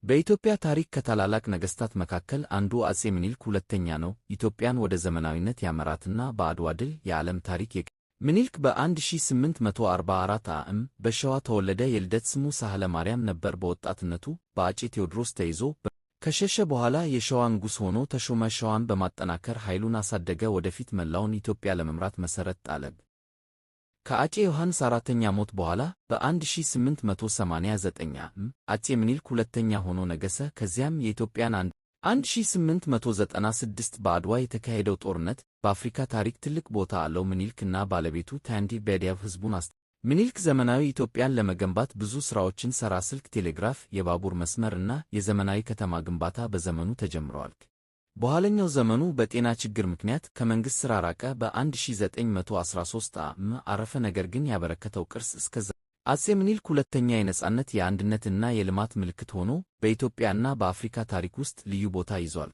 በኢትዮጵያ ታሪክ ከታላላቅ ነገሥታት መካከል አንዱ አፄ ምኒልክ ሁለተኛ ነው። ኢትዮጵያን ወደ ዘመናዊነት ያመራትና በአድዋ ድል የዓለም ታሪክ ምኒልክ በ1844 ዓ.ም በሸዋ ተወለደ። የልደት ስሙ ሳህለ ማርያም ነበር። በወጣትነቱ በአፄ ቴዎድሮስ ተይዞ ከሸሸ በኋላ የሸዋ ንጉሥ ሆኖ ተሾመ። ሸዋን በማጠናከር ኃይሉን አሳደገ። ወደፊት መላውን ኢትዮጵያ ለመምራት መሠረት ጣለ። ከአፄ ዮሐንስ አራተኛ ሞት በኋላ በ1889 ዓ.ም አፄ ምኒልክ ሁለተኛ ሆኖ ነገሠ። ከዚያም የኢትዮጵያን 1896 በአድዋ የተካሄደው ጦርነት በአፍሪካ ታሪክ ትልቅ ቦታ አለው። ምኒልክ እና ባለቤቱ ታንዲ ቤዲያቭ ሕዝቡን ምኒልክ ዘመናዊ ኢትዮጵያን ለመገንባት ብዙ ሥራዎችን ሠራ። ስልክ፣ ቴሌግራፍ፣ የባቡር መስመር እና የዘመናዊ ከተማ ግንባታ በዘመኑ ተጀምረዋል። በኋለኛው ዘመኑ በጤና ችግር ምክንያት ከመንግሥት ሥራ ራቀ። በ1913 ዓ.ም አረፈ። ነገር ግን ያበረከተው ቅርስ እስከ አፄ ምኒልክ ሁለተኛ የነጻነት የአንድነት እና የልማት ምልክት ሆኖ በኢትዮጵያና በአፍሪካ ታሪክ ውስጥ ልዩ ቦታ ይዟል።